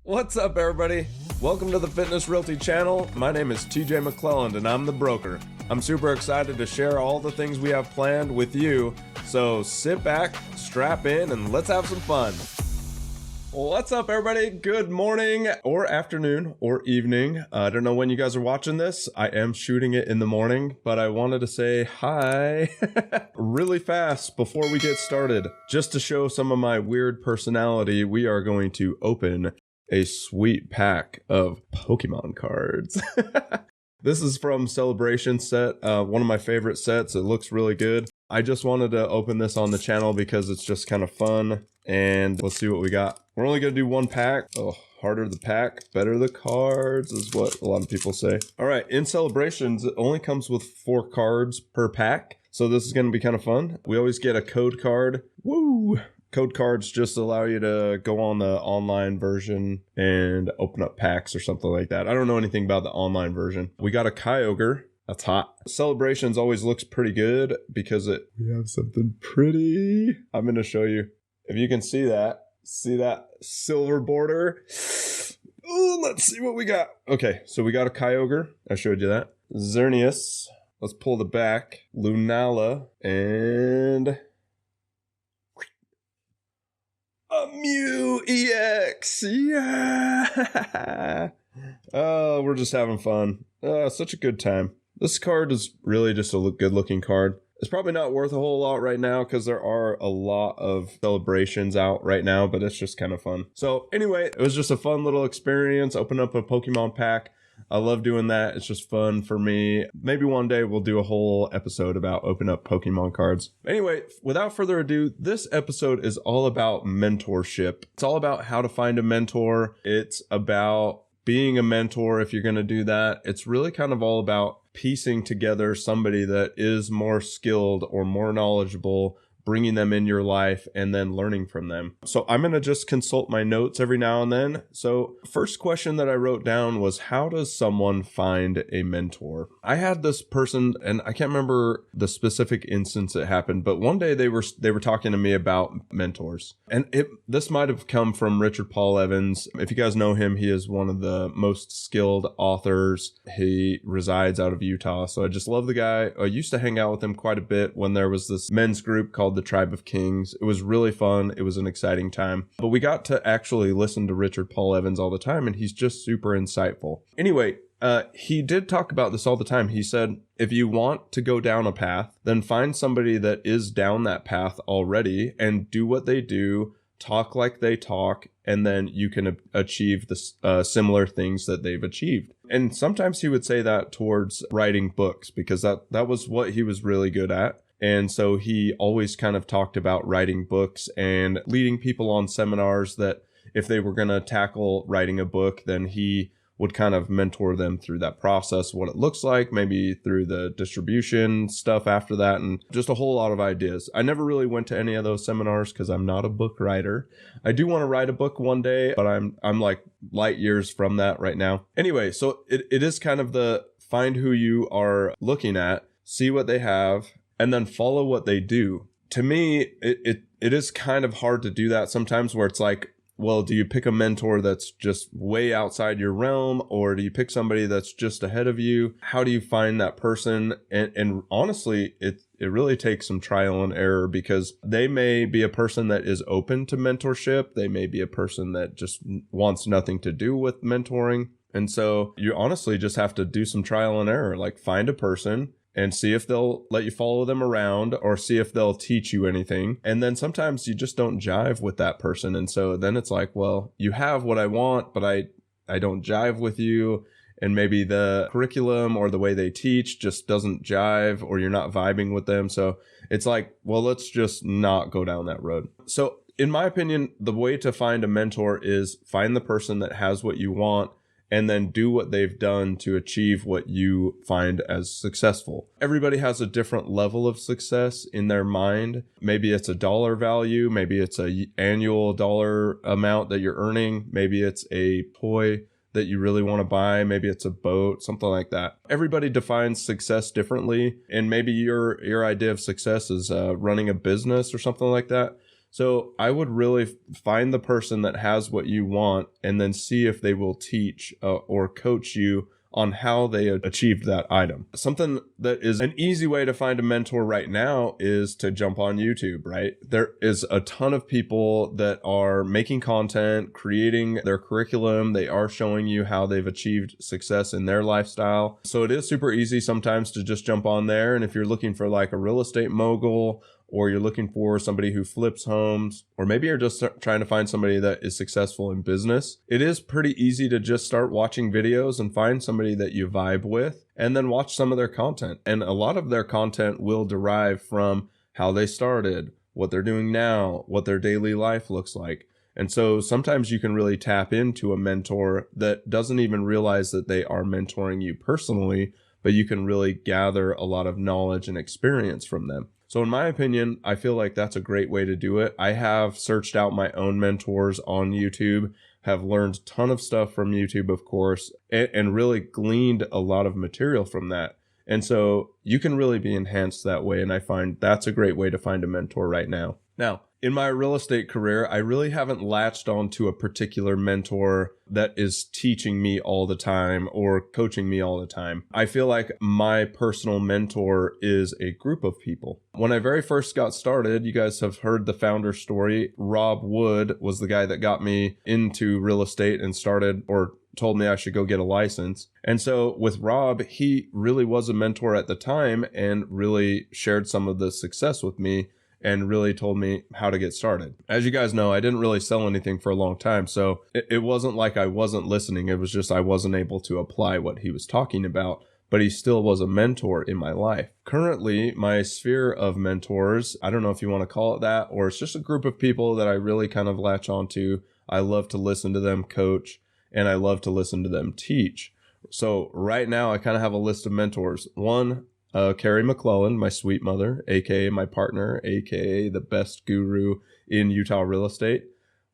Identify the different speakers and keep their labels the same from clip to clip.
Speaker 1: What's up, everybody? Welcome to the Fitness Realty channel. My name is TJ McLelland and I'm the broker. I'm super excited to share all the things we have planned with you. So sit back, strap in, and let's have some fun. What's up, everybody? Good morning or afternoon or evening. I don't know when you guys are watching this. I am shooting it in the morning, but I wanted to say hi really fast before we get started. Just to show some of my weird personality, we are going to open a sweet pack of Pokemon cards. This is from Celebration set, one of my favorite sets. It looks really good. I just wanted to open this on the channel because it's just kind of fun, and let's see what we got. We're only going to do one pack. Oh, harder the pack, better the cards is what a lot of people say. All right, in Celebrations, it only comes with 4 cards per pack, so this is going to be kind of fun. We always get a code card. Woo! Code cards just allow you to go on the online version and open up packs or something like that. I don't know anything about the online version. We got a Kyogre. That's hot. Celebrations always looks pretty good because we have something pretty. I'm going to show you. If you can see that silver border. Ooh, let's see what we got. Okay, so we got a Kyogre. I showed you that. Xerneas. Let's pull the back. Lunala. And a Mew EX. Yeah. Oh, we're just having fun. Such a good time. This card is really just a good looking card. It's probably not worth a whole lot right now because there are a lot of celebrations out right now, but it's just kind of fun. So anyway, it was just a fun little experience. Open up a Pokemon pack. I love doing that. It's just fun for me. Maybe one day we'll do a whole episode about open up Pokemon cards. Anyway, without further ado, this episode is all about mentorship. It's all about how to find a mentor. It's about being a mentor if you're going to do that. It's really kind of all about piecing together somebody that is more skilled or more knowledgeable, bringing them in your life and then learning from them. So I'm going to just consult my notes every now and then. So first question that I wrote down was, how does someone find a mentor? I had this person, and I can't remember the specific instance it happened, but one day they were talking to me about mentors. And this might have come from Richard Paul Evans. If you guys know him, he is one of the most skilled authors. He resides out of Utah. So I just love the guy. I used to hang out with him quite a bit when there was this men's group called the Tribe of Kings. It was really fun. It was an exciting time. But we got to actually listen to Richard Paul Evans all the time, and he's just super insightful. Anyway, he did talk about this all the time. He said, if you want to go down a path, then find somebody that is down that path already and do what they do, talk like they talk, and then you can achieve the similar things that they've achieved. And sometimes he would say that towards writing books because that was what he was really good at. And so he always kind of talked about writing books and leading people on seminars that if they were going to tackle writing a book, then he would kind of mentor them through that process, what it looks like, maybe through the distribution stuff after that, and just a whole lot of ideas. I never really went to any of those seminars because I'm not a book writer. I do want to write a book one day, but I'm like light years from that right now. Anyway, so it is kind of the find who you are looking at, see what they have, and then follow what they do. To me, it is kind of hard to do that sometimes where it's like, well, do you pick a mentor that's just way outside your realm, or do you pick somebody that's just ahead of you? How do you find that person? And honestly, it really takes some trial and error because they may be a person that is open to mentorship. They may be a person that just wants nothing to do with mentoring. And so you honestly just have to do some trial and error, like find a person and see if they'll let you follow them around or see if they'll teach you anything. And then sometimes you just don't jive with that person. And so then it's like, well, you have what I want, but I don't jive with you. And maybe the curriculum or the way they teach just doesn't jive, or you're not vibing with them. So it's like, well, let's just not go down that road. So in my opinion, the way to find a mentor is find the person that has what you want and then do what they've done to achieve what you find as successful. Everybody has a different level of success in their mind. Maybe it's a dollar value. Maybe it's a annual dollar amount that you're earning. Maybe it's a toy that you really want to buy. Maybe it's a boat, something like that. Everybody defines success differently. And maybe your idea of success is running a business or something like that. So I would really find the person that has what you want and then see if they will teach or coach you on how they achieved that item. Something that is an easy way to find a mentor right now is to jump on YouTube, right? There is a ton of people that are making content, creating their curriculum. They are showing you how they've achieved success in their lifestyle. So it is super easy sometimes to just jump on there. And if you're looking for like a real estate mogul, or you're looking for somebody who flips homes, or maybe you're just trying to find somebody that is successful in business, it is pretty easy to just start watching videos and find somebody that you vibe with and then watch some of their content. And a lot of their content will derive from how they started, what they're doing now, what their daily life looks like. And so sometimes you can really tap into a mentor that doesn't even realize that they are mentoring you personally, but you can really gather a lot of knowledge and experience from them. So in my opinion, I feel like that's a great way to do it. I have searched out my own mentors on YouTube, have learned a ton of stuff from YouTube, of course, and really gleaned a lot of material from that. And so you can really be enhanced that way. And I find that's a great way to find a mentor right now. Now, in my real estate career, I really haven't latched onto a particular mentor that is teaching me all the time or coaching me all the time. I feel like my personal mentor is a group of people. When I very first got started, you guys have heard the founder story. Rob Wood was the guy that got me into real estate and started or told me I should go get a license. And so with Rob, he really was a mentor at the time and really shared some of the success with me and really told me how to get started. As you guys know, I didn't really sell anything for a long time, so it wasn't like I wasn't listening. It was just I wasn't able to apply what he was talking about, but he still was a mentor in my life. Currently, my sphere of mentors, I don't know if you want to call it that, or it's just a group of people that I really kind of latch onto. I love to listen to them coach, and I love to listen to them teach. So right now, I kind of have a list of mentors. One, Carrie McLelland, my sweet mother, aka my partner, aka the best guru in Utah real estate.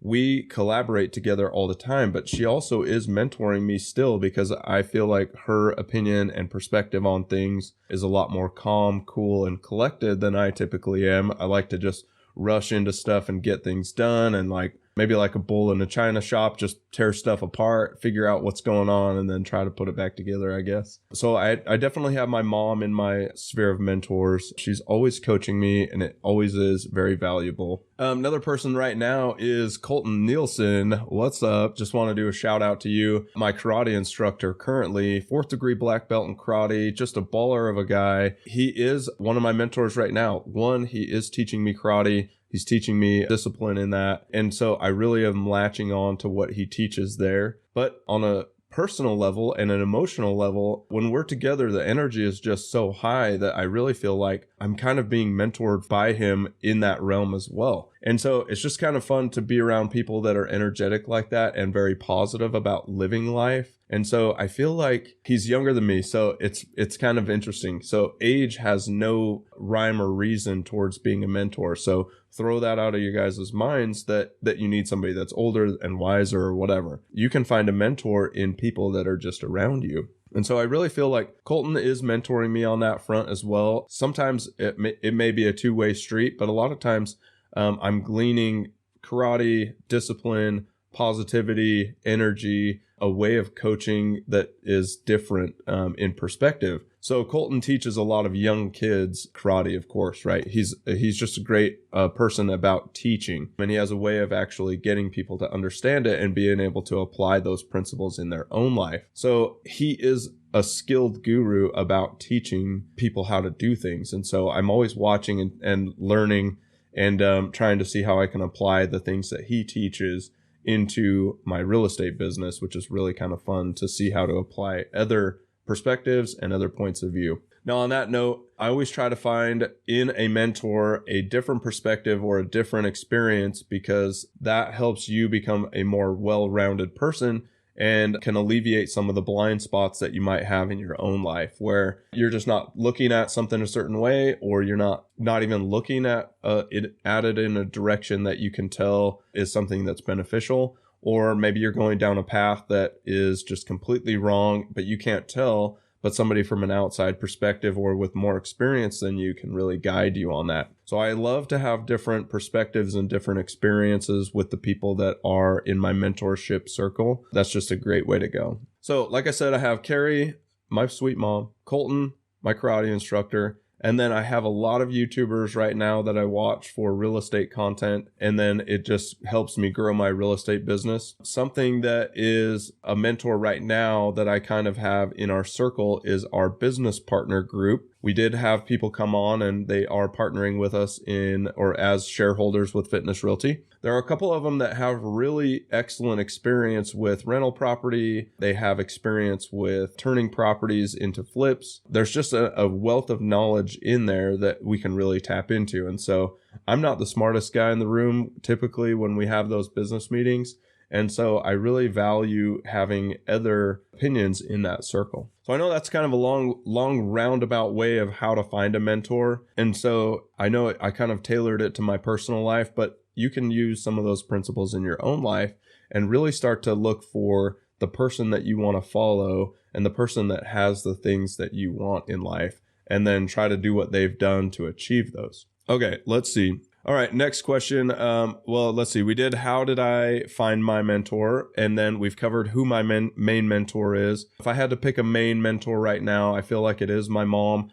Speaker 1: We collaborate together all the time, but she also is mentoring me still because I feel like her opinion and perspective on things is a lot more calm, cool, and collected than I typically am. I like to just rush into stuff and get things done and maybe like a bull in a china shop, just tear stuff apart, figure out what's going on, and then try to put it back together, I guess. So I definitely have my mom in my sphere of mentors. She's always coaching me, and it always is very valuable. Another person right now is Colton Nielsen. What's up? Just want to do a shout out to you. My karate instructor currently, 4th degree black belt in karate, just a baller of a guy. He is one of my mentors right now. One, he is teaching me karate. He's teaching me discipline in that. And so I really am latching on to what he teaches there. But on a personal level and an emotional level, when we're together, the energy is just so high that I really feel like I'm kind of being mentored by him in that realm as well. And so it's just kind of fun to be around people that are energetic like that and very positive about living life. And so I feel like he's younger than me. So it's kind of interesting. So age has no rhyme or reason towards being a mentor. So throw that out of your guys' minds that you need somebody that's older and wiser or whatever. You can find a mentor in people that are just around you. And so I really feel like Colton is mentoring me on that front as well. Sometimes it may be a two-way street, but a lot of times I'm gleaning karate, discipline, positivity, energy, a way of coaching that is different in perspective. So Colton teaches a lot of young kids karate, of course, right? He's just a great person about teaching, and he has a way of actually getting people to understand it and being able to apply those principles in their own life. So he is a skilled guru about teaching people how to do things. And so I'm always watching and learning and trying to see how I can apply the things that he teaches into my real estate business, which is really kind of fun to see how to apply other perspectives and other points of view. Now, on that note, I always try to find in a mentor a different perspective or a different experience, because that helps you become a more well-rounded person and can alleviate some of the blind spots that you might have in your own life, where you're just not looking at something a certain way, or you're not even looking at it added in a direction that you can tell is something that's beneficial. Or maybe you're going down a path that is just completely wrong, but you can't tell. but somebody from an outside perspective or with more experience than you can really guide you on that. So I love to have different perspectives and different experiences with the people that are in my mentorship circle. That's just a great way to go. So like I said, I have Carrie, my sweet mom, Colton, my karate instructor, and then I have a lot of YouTubers right now that I watch for real estate content, and then it just helps me grow my real estate business. Something that is a mentor right now that I kind of have in our circle is our business partner group. We did have people come on and they are partnering with us in or as shareholders with Fitness Realty. There are a couple of them that have really excellent experience with rental property. They have experience with turning properties into flips. There's just a wealth of knowledge in there that we can really tap into. And so I'm not the smartest guy in the room typically when we have those business meetings. And so I really value having other opinions in that circle. So I know that's kind of a long roundabout way of how to find a mentor. And so I know I kind of tailored it to my personal life, but you can use some of those principles in your own life and really start to look for the person that you want to follow and the person that has the things that you want in life, and then try to do what they've done to achieve those. Okay, let's see. All right, next question. Well, let's see. We did how did I find my mentor? And then we've covered who my main mentor is. If I had to pick a main mentor right now, I feel like it is my mom.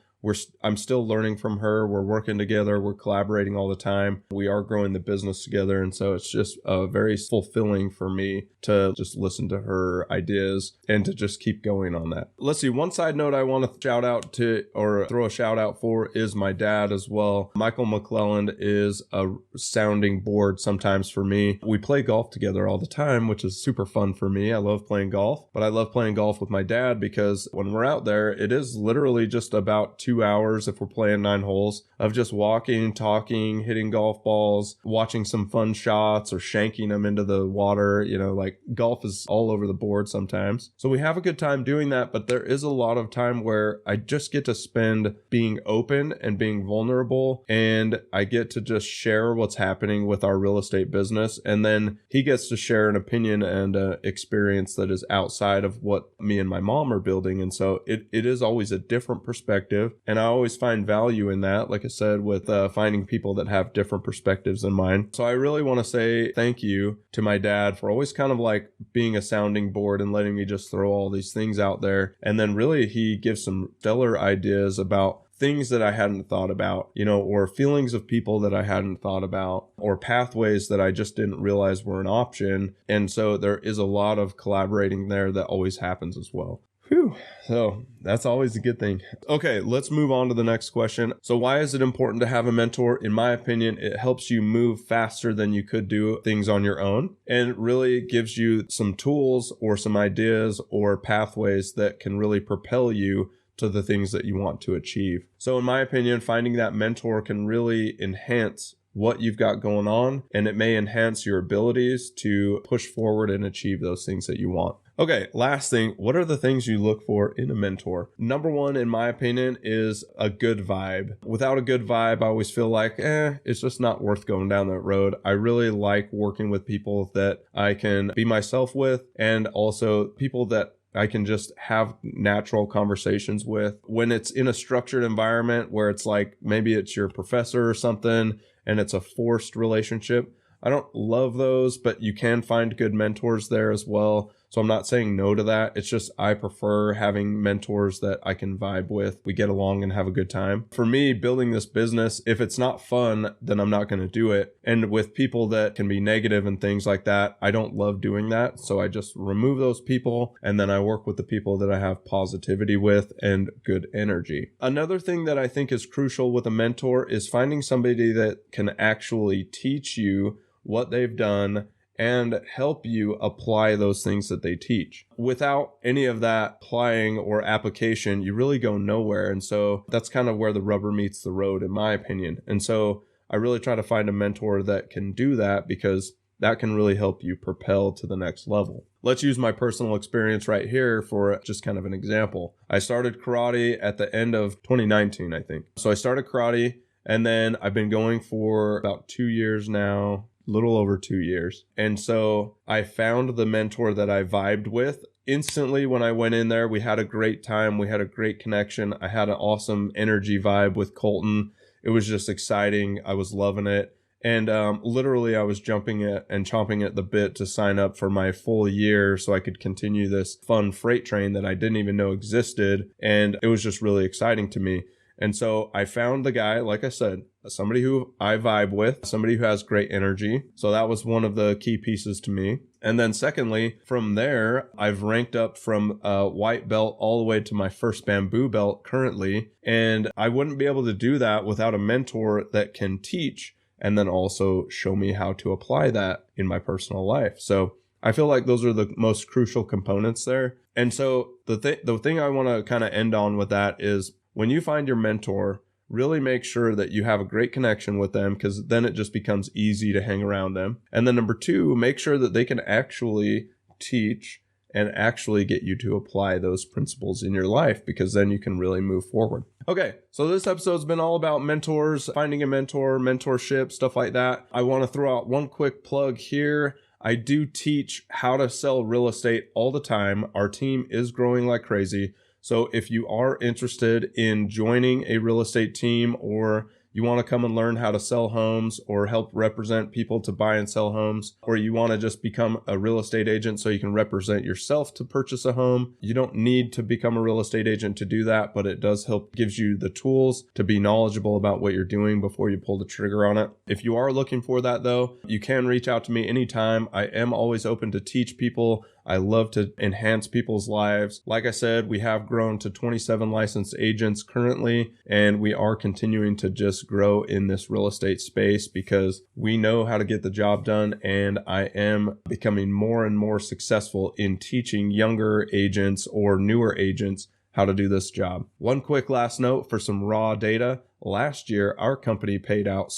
Speaker 1: I'm still learning from her. We're working together. We're collaborating all the time. We are growing the business together. And so it's just very fulfilling for me to just listen to her ideas and to just keep going on that. Let's see. One side note I want to shout out to or throw a shout out for is my dad as well. Michael McLelland is a sounding board sometimes for me. We play golf together all the time, which is super fun for me. I love playing golf, but I love playing golf with my dad because when we're out there, it is literally just about 2 hours if we're playing 9 holes of just walking, talking, hitting golf balls, watching some fun shots or shanking them into the water. You know, like golf is all over the board sometimes. So we have a good time doing that, but there is a lot of time where I just get to spend being open and being vulnerable, and I get to just share what's happening with our real estate business. And then he gets to share an opinion and experience that is outside of what me and my mom are building. And so it is always a different perspective. And I always find value in that, like I said, with finding people that have different perspectives than mine. So I really want to say thank you to my dad for always kind of like being a sounding board and letting me just throw all these things out there. And then really he gives some stellar ideas about things that I hadn't thought about, you know, or feelings of people that I hadn't thought about, or pathways that I just didn't realize were an option. And so there is a lot of collaborating there that always happens as well. Whew. So that's always a good thing. Okay, let's move on to the next question. So why is it important to have a mentor? In my opinion, it helps you move faster than you could do things on your own, and really gives you some tools or some ideas or pathways that can really propel you to the things that you want to achieve. So in my opinion, finding that mentor can really enhance what you've got going on, and it may enhance your abilities to push forward and achieve those things that you want. Okay, last thing, what are the things you look for in a mentor? Number one, in my opinion, is a good vibe. Without a good vibe, I always feel like, it's just not worth going down that road. I really like working with people that I can be myself with, and also people that I can just have natural conversations with. When it's in a structured environment where it's like maybe it's your professor or something and it's a forced relationship, I don't love those, but you can find good mentors there as well. So I'm not saying no to that. It's just I prefer having mentors that I can vibe with. We get along and have a good time. For me, building this business, if it's not fun, then I'm not going to do it. And with people that can be negative and things like that, I don't love doing that. So I just remove those people, and then I work with the people that I have positivity with and good energy. Another thing that I think is crucial with a mentor is finding somebody that can actually teach you what they've done and help you apply those things that they teach. Without any of that applying or application, you really go nowhere. And so that's kind of where the rubber meets the road, in my opinion. And so I really try to find a mentor that can do that, because that can really help you propel to the next level. Let's use my personal experience right here for just kind of an example. I started karate at the end of 2019, I think. So I started karate, and then I've been going for about 2 years now, little over 2 years. And so I found the mentor that I vibed with instantly when I went in there, we had a great time. We had a great connection. I had an awesome energy vibe with Colton. It was just exciting. I was loving it. And literally, I was jumping at and chomping at the bit to sign up for my full year so I could continue this fun freight train that I didn't even know existed. And it was just really exciting to me. And so I found the guy, like I said, somebody who I vibe with, somebody who has great energy. So that was one of the key pieces to me. And then secondly, from there, I've ranked up from white belt all the way to my first bamboo belt currently. And I wouldn't be able to do that without a mentor that can teach and then also show me how to apply that in my personal life. So I feel like those are the most crucial components there. And so the thing I want to kind of end on with that is when you find your mentor, really make sure that you have a great connection with them, because then it just becomes easy to hang around them. And then number two, make sure that they can actually teach and actually get you to apply those principles in your life, because then you can really move forward. Okay, so this episode's been all about mentors, finding a mentor, mentorship, stuff like that. I want to throw out one quick plug here. I do teach how to sell real estate all the time. Our team is growing like crazy. So if you are interested in joining a real estate team, or you want to come and learn how to sell homes or help represent people to buy and sell homes, or you want to just become a real estate agent so you can represent yourself to purchase a home, you don't need to become a real estate agent to do that, but it does help, gives you the tools to be knowledgeable about what you're doing before you pull the trigger on it. If you are looking for that though, you can reach out to me anytime. I am always open to teach people. I love to enhance people's lives. Like I said, we have grown to 27 licensed agents currently, and we are continuing to just grow in this real estate space because we know how to get the job done, and I am becoming more and more successful in teaching younger agents or newer agents how to do this job. One quick last note for some raw data. Last year, our company paid out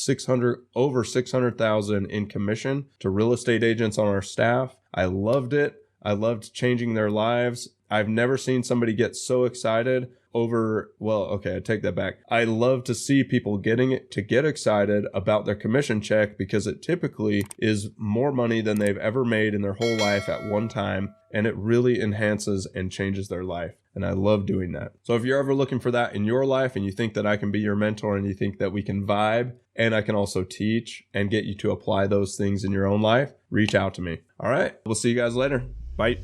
Speaker 1: over $600,000 in commission to real estate agents on our staff. I loved it. I loved changing their lives. I've never seen somebody get so excited over, well, okay, I take that back. I love to see people get excited about their commission check, because it typically is more money than they've ever made in their whole life at one time. And it really enhances and changes their life. And I love doing that. So if you're ever looking for that in your life and you think that I can be your mentor and you think that we can vibe and I can also teach and get you to apply those things in your own life, reach out to me. All right. We'll see you guys later. Bye.